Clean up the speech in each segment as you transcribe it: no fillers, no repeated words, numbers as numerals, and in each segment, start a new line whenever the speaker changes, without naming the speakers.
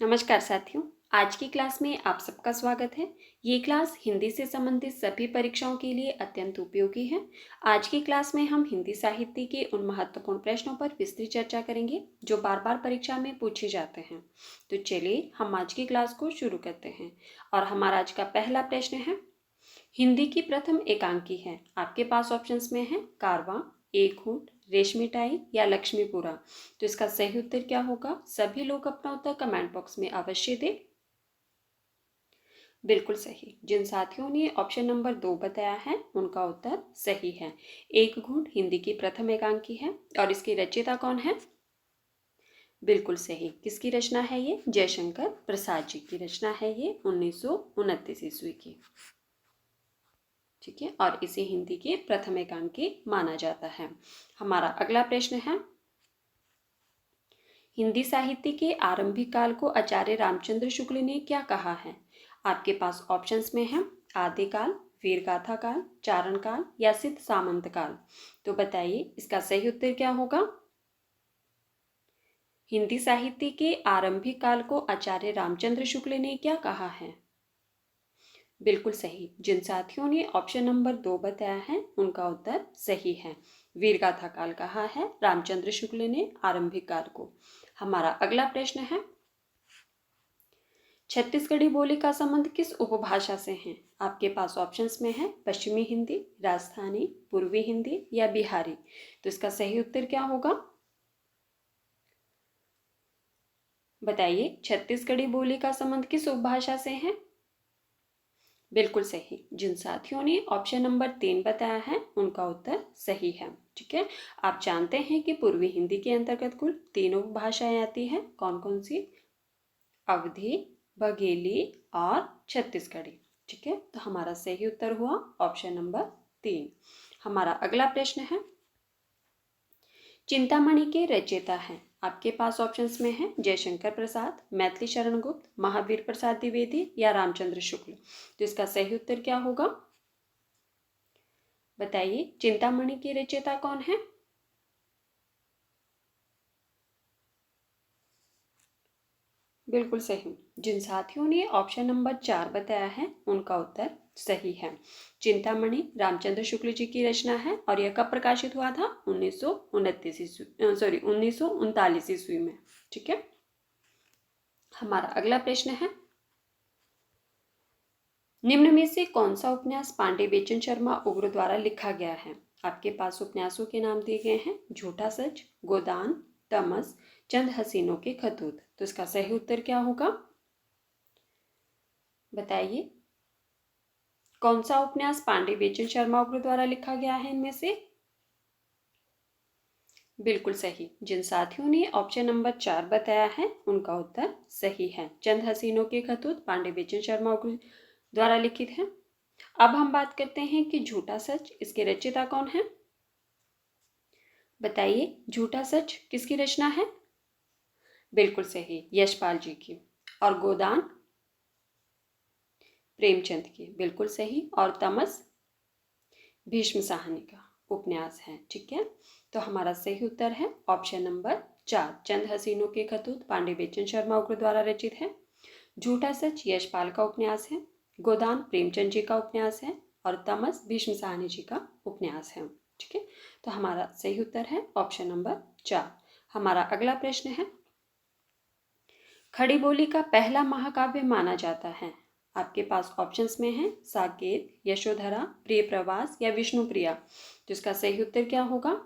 नमस्कार साथियों, आज की क्लास में आप सबका स्वागत है। ये क्लास हिंदी से संबंधित सभी परीक्षाओं के लिए अत्यंत उपयोगी है। आज की क्लास में हम हिंदी साहित्य के उन महत्वपूर्ण प्रश्नों पर विस्तृत चर्चा करेंगे जो बार बार परीक्षा में पूछे जाते हैं। तो चलिए हम आज की क्लास को शुरू करते हैं और हमारा आज का पहला प्रश्न है, हिंदी की प्रथम एकांकी है। आपके पास ऑप्शंस में है कारवां, एक होंठ, रेशमी टाई या लक्ष्मीपुरा। तो इसका सही उत्तर क्या होगा? सभी लोग अपना उत्तर कमेंट बॉक्स में अवश्य दें। बिल्कुल सही। जिन साथियों ने ऑप्शन नंबर 2 बताया है उनका उत्तर सही है। एक घूंट हिंदी की प्रथम एकांकी है और इसकी रचयिता कौन है? बिल्कुल सही। किसकी रचना है ये? जयशंकर प्रसाद जी की रचना है ये 1929 ईस्वी की। ठीक है, और इसे हिंदी के प्रथम एकांकी माना जाता है। हमारा अगला प्रश्न है, हिंदी साहित्य के आरंभिक काल को आचार्य रामचंद्र शुक्ल ने क्या कहा है? आपके पास ऑप्शंस में है आदिकाल, वीरगाथा काल, चारण काल या सिद्ध सामंत काल। तो बताइए इसका सही उत्तर क्या होगा? हिंदी साहित्य के आरंभिक काल को आचार्य रामचंद्र शुक्ल ने क्या कहा है? बिल्कुल सही। जिन साथियों ने ऑप्शन नंबर 2 बताया है उनका उत्तर सही है। वीरगाथा काल कहा है रामचंद्र शुक्ल ने आरंभिक काल को। हमारा अगला प्रश्न है, छत्तीसगढ़ी बोली का संबंध किस उपभाषा से है? आपके पास ऑप्शंस में है पश्चिमी हिंदी, राजस्थानी, पूर्वी हिंदी या बिहारी। तो इसका सही उत्तर क्या होगा? बताइए, छत्तीसगढ़ी बोली का संबंध किस उपभाषा से है? बिल्कुल सही। जिन साथियों ने ऑप्शन नंबर 3 बताया है उनका उत्तर सही है। ठीक है, आप जानते हैं कि पूर्वी हिंदी के अंतर्गत कुल 3 उपभाषाएं आती है। कौन कौन सी? अवधी, बघेली और छत्तीसगढ़ी। ठीक है, तो हमारा सही उत्तर हुआ ऑप्शन नंबर 3। हमारा अगला प्रश्न है, चिंतामणि के रचयिता हैं। आपके पास ऑप्शंस में है जयशंकर प्रसाद, मैथिली शरण गुप्त, महावीर प्रसाद द्विवेदी या रामचंद्र शुक्ल। तो इसका सही उत्तर क्या होगा? बताइए, चिंतामणि की रचयिता कौन है? बिल्कुल सही। जिन साथियों ने ऑप्शन नंबर 4 बताया है उनका उत्तर सही है। चिंतामणि रामचंद्र शुक्ल जी की रचना है और यह कब प्रकाशित हुआ था? 1939 ईस्वी में। ठीक है, हमारा अगला प्रश्न है, निम्न में से कौन सा उपन्यास पांडे बेचन शर्मा उग्र द्वारा लिखा गया है? आपके पास उपन्यासों के नाम दिए गए हैं झूठा सच, गोदान, तमस, चंद हसीनों के खतूत। तो इसका सही उत्तर क्या होगा? बताइए, कौन सा उपन्यास पांडे बेचन शर्मा उग्र द्वारा लिखा गया है इनमें से? बिल्कुल सही। जिन साथियों ने ऑप्शन नंबर 4 बताया है उनका उत्तर सही है। चंद हसीनों के खतूत पांडे बेचन शर्मा उग्र द्वारा लिखित है। अब हम बात करते हैं कि झूठा सच, इसके रचयिता कौन है? बताइए, झूठा सच किसकी रचना है? बिल्कुल सही, यशपाल जी की। और गोदान? प्रेमचंद की। बिल्कुल सही। और तमस? भीष्म साहनी का उपन्यास है। ठीक है, तो हमारा सही उत्तर है ऑप्शन नंबर 4, चंद हसीनों के खतूत पांडे बेचन शर्मा उग्र द्वारा रचित है। झूठा सच यशपाल का उपन्यास है। गोदान प्रेमचंद जी का उपन्यास है और तमस भीष्म साहनी जी का उपन्यास है। ठीक है, तो हमारा सही उत्तर है ऑप्शन नंबर 4। हमारा अगला प्रश्न है, खड़ी बोली का पहला महाकाव्य माना जाता है। आपके पास ऑप्शंस में है साकेत, यशोधरा, प्रिय प्रवास या विष्णुप्रिया। तो इसका सही उत्तर क्या होगा?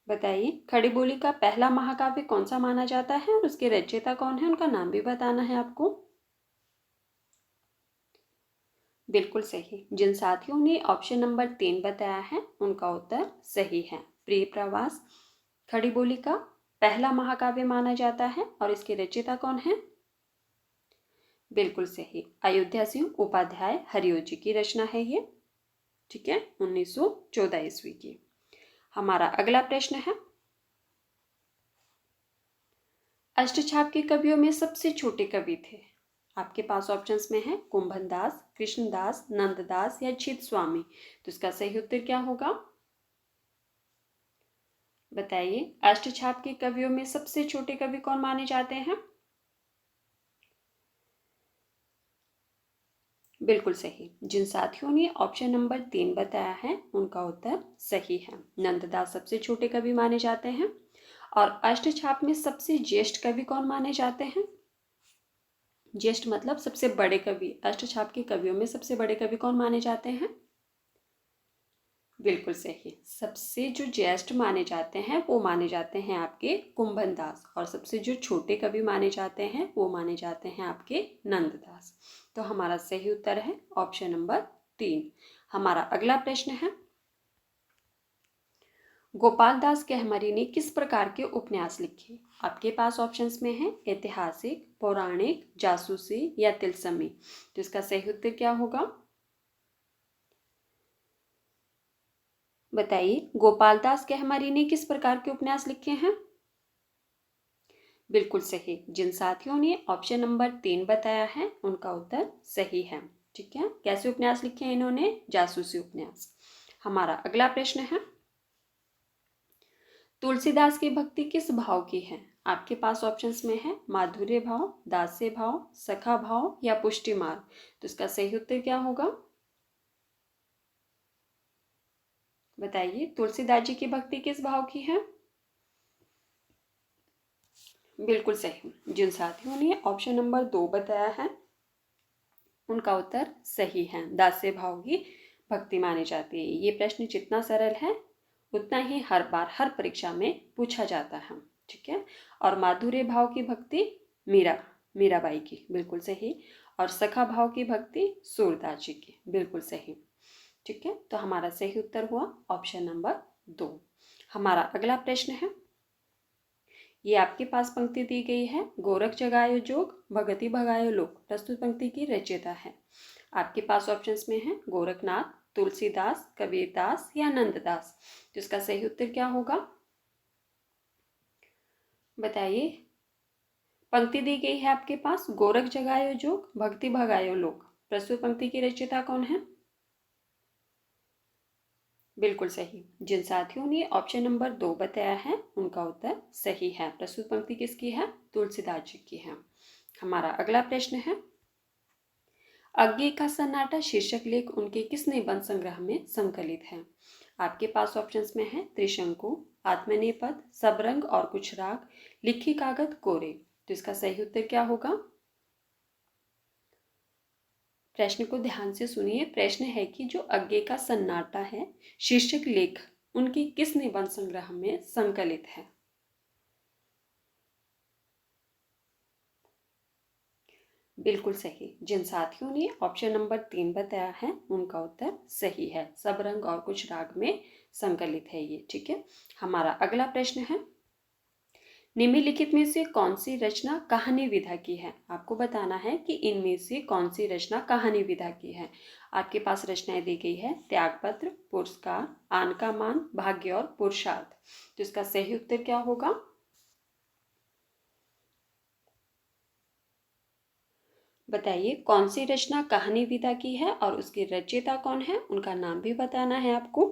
बताइए, खड़ी बोली का पहला महाकाव्य कौन सा माना जाता है और उसके रचयिता कौन है, उनका नाम भी बताना है आपको। बिल्कुल सही। जिन साथियों ने ऑप्शन नंबर 3 बताया है उनका उत्तर सही है। प्रिय प्रवास खड़ी बोली का पहला महाकाव्य माना जाता है और इसके रचयिता कौन है? बिल्कुल सही, अयोध्या सिंह उपाध्याय हरिओ जी की रचना है ये। ठीक है, 1914 ईस्वी की। हमारा अगला प्रश्न है, अष्टछाप के कवियों में सबसे छोटे कवि थे। आपके पास ऑप्शंस में है कुंभन दास, कृष्णदास, नंददास या छिद स्वामी। तो इसका सही उत्तर क्या होगा? बताइए, अष्टछाप के कवियों में सबसे छोटे कवि कौन माने जाते हैं? बिल्कुल सही। जिन साथियों ने ऑप्शन नंबर 3 बताया है उनका उत्तर सही है। नंददास सबसे छोटे कवि माने जाते हैं। और अष्टछाप में सबसे ज्येष्ठ कवि कौन माने जाते हैं? ज्येष्ठ मतलब सबसे बड़े कवि। अष्टछाप के कवियों में सबसे बड़े कवि कौन माने जाते हैं? बिल्कुल सही। सबसे जो ज्येष्ठ माने जाते हैं वो माने जाते हैं आपके कुंभन दास, और सबसे जो छोटे कवि माने जाते हैं वो माने जाते हैं आपके नंददास। तो हमारा सही उत्तर है ऑप्शन नंबर 3। हमारा अगला प्रश्न है, गोपाल दास गहमरी ने किस प्रकार के उपन्यास लिखे? आपके पास ऑप्शंस में है ऐतिहासिक, पौराणिक, जासूसी या तिलस्मी। तो इसका सही उत्तर क्या होगा? बताइए, गोपाल दास गहमरी ने किस प्रकार के उपन्यास लिखे हैं? बिल्कुल सही। जिन साथियों ने ऑप्शन नंबर 3 बताया है उनका उत्तर सही है। ठीक है, कैसे उपन्यास लिखे हैं इन्होंने? जासूसी उपन्यास। हमारा अगला प्रश्न है, तुलसीदास की भक्ति किस भाव की है? आपके पास ऑप्शंस में है माधुर्य भाव, दास्य भाव, सखा भाव या पुष्टि मार्ग। तो इसका सही उत्तर क्या होगा? बताइए, तुलसीदास जी की भक्ति किस भाव की है? बिल्कुल सही। जिन साथियों ने ऑप्शन नंबर 2 बताया है उनका उत्तर सही है। दास्य भाव की भक्ति मानी जाती है। ये प्रश्न जितना सरल है उतना ही हर बार हर परीक्षा में पूछा जाता है। ठीक है। और माधुर्य भाव की भक्ति मीराबाई की, बिल्कुल सही। और सखा भाव की भक्ति सूरदास जी की, बिल्कुल सही। ठीक है, तो हमारा सही उत्तर हुआ ऑप्शन नंबर 2। हमारा अगला प्रश्न है, ये आपके पास पंक्ति दी गई है, गोरख जगायो जोग भगति भगायो लोक। प्रस्तुत पंक्ति की रचयिता है। आपके पास ऑप्शंस में है गोरखनाथ, तुलसीदास, कबीरदास या नंददास। तो इसका सही उत्तर क्या होगा? बताइए। पंक्ति दी गई है आपके पास, गोरख जगायो जोग भक्ति भगायो लोक। प्रस्तुत पंक्ति की रचयिता कौन है? बिल्कुल सही। जिन साथियों ने ऑप्शन नंबर 2 बताया है उनका उत्तर सही है। प्रस्तुत पंक्ति किसकी है? तुलसीदास जी की है। हमारा अगला प्रश्न है, अज्ञे का सन्नाटा शीर्षक लेख उनके किस निबंध संग्रह में संकलित है? आपके पास ऑप्शंस में है त्रिशंकु, आत्मनेपद, सबरंग और कुछ राग, लिखी कागज कोरे। तो इसका सही उत्तर क्या होगा? प्रश्न को ध्यान से सुनिए। प्रश्न है कि जो अज्ञे का सन्नाटा है शीर्षक लेख उनके किस निबंध संग्रह में संकलित है? बिल्कुल सही। जिन साथियों ने ऑप्शन नंबर 3 बताया है उनका उत्तर सही है। सब रंग और कुछ राग में संकलित है ये। ठीक है। हमारा अगला प्रश्न है, निम्नलिखित में से कौन सी रचना कहानी विधा की है? आपको बताना है कि इनमें से कौन सी रचना कहानी विधा की है। आपके पास रचनाएं दी गई है त्यागपत्र, पुरस्कार, आन का मान, भाग्य और पुरुषार्थ। तो इसका सही उत्तर क्या होगा? बताइए, कौन सी रचना कहानी विधा की है और उसकी रचयिता कौन है? उनका नाम भी बताना है आपको।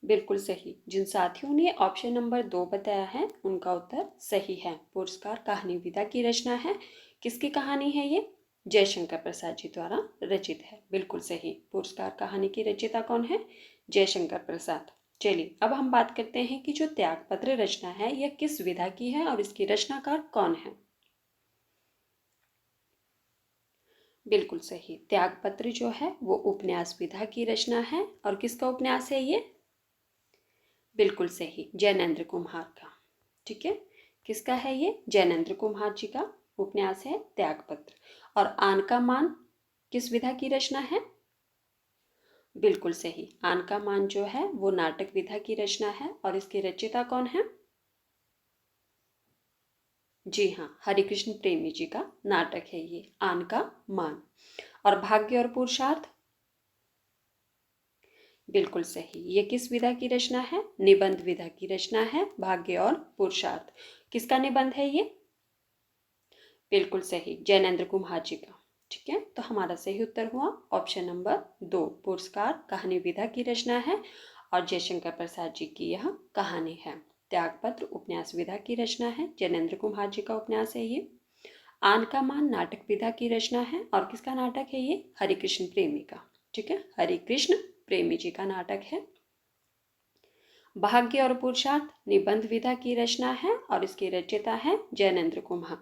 बिल्कुल सही। जिन साथियों ने ऑप्शन नंबर 2 बताया है उनका उत्तर सही है। पुरस्कार कहानी विधा की रचना है। किसकी कहानी है ये? जयशंकर प्रसाद जी द्वारा रचित है। बिल्कुल सही। पुरस्कार कहानी की रचयिता कौन है? जयशंकर प्रसाद। चलिए, अब हम बात करते हैं कि जो त्यागपत्र रचना है यह किस विधा की है और इसकी रचनाकार कौन है। बिल्कुल सही। त्यागपत्र जो है वो उपन्यास विधा की रचना है। और किसका उपन्यास है ये? बिल्कुल सही, जैनेन्द्र कुम्हार का। ठीक है। किसका है ये? जैनेन्द्र कुम्हार जी का उपन्यास है त्यागपत्र। और आन का मान किस विधा की रचना है? बिल्कुल सही। आन का मान जो है वो नाटक विधा की रचना है। और इसके रचयिता कौन है? जी हाँ, हरिकृष्ण प्रेमी जी का नाटक है ये आन का मान। और भाग्य और पुरुषार्थ? बिल्कुल सही। ये किस विधा की रचना है? निबंध विधा की रचना है भाग्य और पुरुषार्थ। किसका निबंध है ये? बिल्कुल सही, जैनेन्द्र कुम्हार जी का। ठीक है, तो हमारा सही उत्तर हुआ ऑप्शन नंबर 2, पुरस्कार कहानी विधा की रचना है और जयशंकर प्रसाद जी की यह कहानी है। त्यागपत्र उपन्यास विधा की रचना है, जैनेन्द्र कुमार जी का उपन्यास है ये। आन का मान नाटक विधा की रचना है, और किसका नाटक है ये? हरिकृष्ण प्रेमी का। ठीक है, हरिकृष्ण प्रेमी जी का नाटक है। भाग्य और पुरुषार्थ निबंध विधा की रचना है, और इसके रचयिता है जैनेन्द्र कुमार।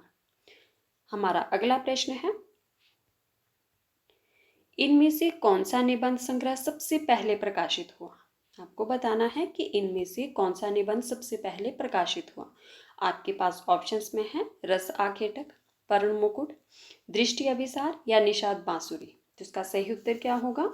हमारा अगला प्रश्न है, इनमें से कौन सा निबंध संग्रह सबसे पहले प्रकाशित हुआ? आपको बताना है कि इनमें से कौन सा निबंध सबसे पहले प्रकाशित हुआ। आपके पास ऑप्शंस में है रस आखेटक, पर्ण मुकुट, दृष्टि अभिसार या निषाद बांसुरी। तो इसका सही उत्तर क्या होगा?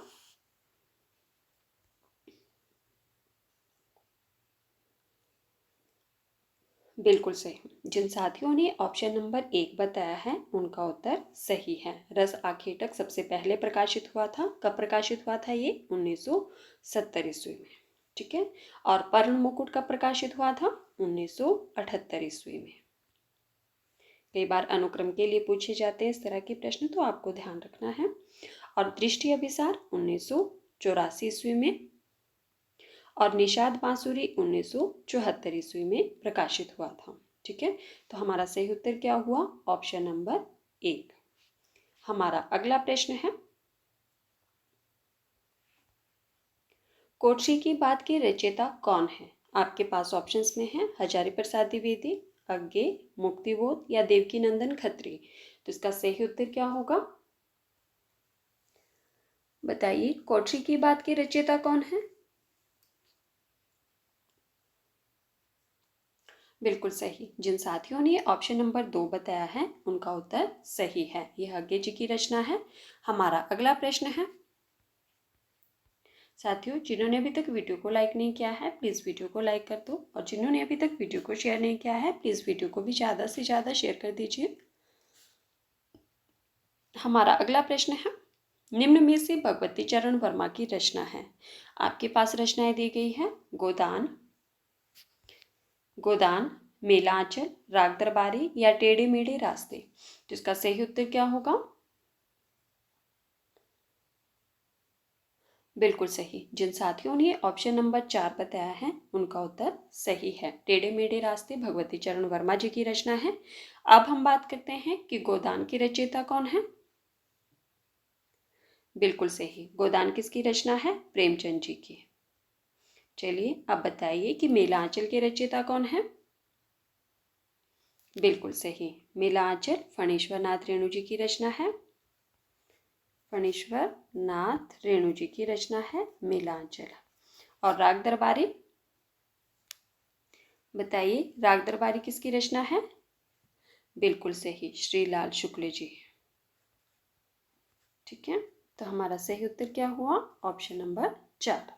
बिल्कुल सही। जिन साथियों ने ऑप्शन नंबर 1 बताया है उनका उत्तर सही है। रस आखेटक सबसे पहले प्रकाशित हुआ था। कब प्रकाशित हुआ था ये? 1970 ईस्वी में। ठीक है, और पर्ण मुकुट कब प्रकाशित हुआ था? 1978 ईस्वी में। कई बार अनुक्रम के लिए पूछे जाते हैं इस तरह के प्रश्न, तो आपको ध्यान रखना है। और दृष्टि अभिसार 1984 ईस्वी में, और निषाद बांसुरी 1974 ईस्वी में प्रकाशित हुआ था। ठीक है, तो हमारा सही उत्तर क्या हुआ? Option number 1। हमारा अगला प्रश्न है, कोठरी की बात के रचयिता कौन है? आपके पास ऑप्शंस में है हजारी प्रसाद द्विवेदी, अज्ञे, मुक्तिबोध या देवकी नंदन खत्री। तो इसका सही उत्तर क्या होगा? बताइए, कोठरी की बात के रचयिता कौन है? बिल्कुल सही। जिन साथियों ने ऑप्शन नंबर 2 बताया है उनका उत्तर सही है। यह अज्ञे जी की रचना है। हमारा अगला प्रश्न है, साथियों जिन्होंने अभी तक वीडियो को लाइक नहीं किया है प्लीज़ वीडियो को लाइक कर दो, और जिन्होंने अभी तक वीडियो को शेयर नहीं किया है प्लीज़ वीडियो को भी ज़्यादा से ज़्यादा शेयर कर दीजिए। हमारा अगला प्रश्न है, निम्न में से भगवती चरण वर्मा की रचना है। आपके पास रचनाएं दी गई है गोदान, गोदान, मेलांचल, राग दरबारी या टेढ़े मेढ़े रास्ते। तो इसका सही उत्तर क्या होगा? बिल्कुल सही। जिन साथियों ने ऑप्शन नंबर 4 बताया है उनका उत्तर सही है। टेढ़े मेढ़े रास्ते भगवती चरण वर्मा जी की रचना है। अब हम बात करते हैं कि गोदान की रचयिता कौन है। बिल्कुल सही। गोदान किसकी रचना है? प्रेमचंद जी की। चलिए अब बताइए कि मेलांचल के रचयिता कौन है। बिल्कुल सही। मेलांचल फणीश्वर नाथ रेणु जी की रचना है। फणीश्वर नाथ रेणु जी की रचना है मेलांचल। और राग दरबारी, बताइए राग दरबारी किसकी रचना है? बिल्कुल सही, श्रीलाल शुक्ल जी। ठीक है, तो हमारा सही उत्तर क्या हुआ? Option number 4।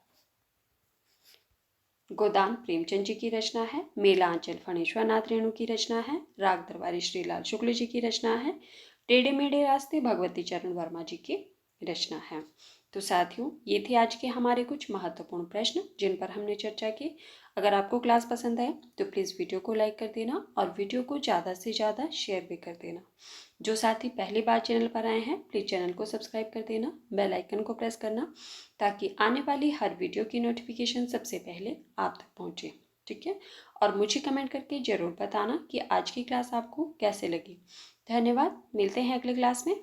गोदान प्रेमचंद जी की रचना है, मेलांचल फणीश्वर नाथ रेणु की रचना है, राग दरबारी श्रीलाल शुक्ल जी की रचना है, टेढ़े मेढ़े रास्ते भगवती चरण वर्मा जी की रचना है। तो साथियों ये थे आज के हमारे कुछ महत्वपूर्ण प्रश्न जिन पर हमने चर्चा की। अगर आपको क्लास पसंद आए तो प्लीज़ वीडियो को लाइक कर देना, और वीडियो को ज़्यादा से ज़्यादा शेयर भी कर देना। जो साथी पहली बार चैनल पर आए हैं प्लीज़ चैनल को सब्सक्राइब कर देना, बेल आइकन को प्रेस करना, ताकि आने वाली हर वीडियो की नोटिफिकेशन सबसे पहले आप तक पहुँचे। ठीक है, और मुझे कमेंट करके ज़रूर बताना कि आज की क्लास आपको कैसे लगी। धन्यवाद, मिलते हैं अगले क्लास में।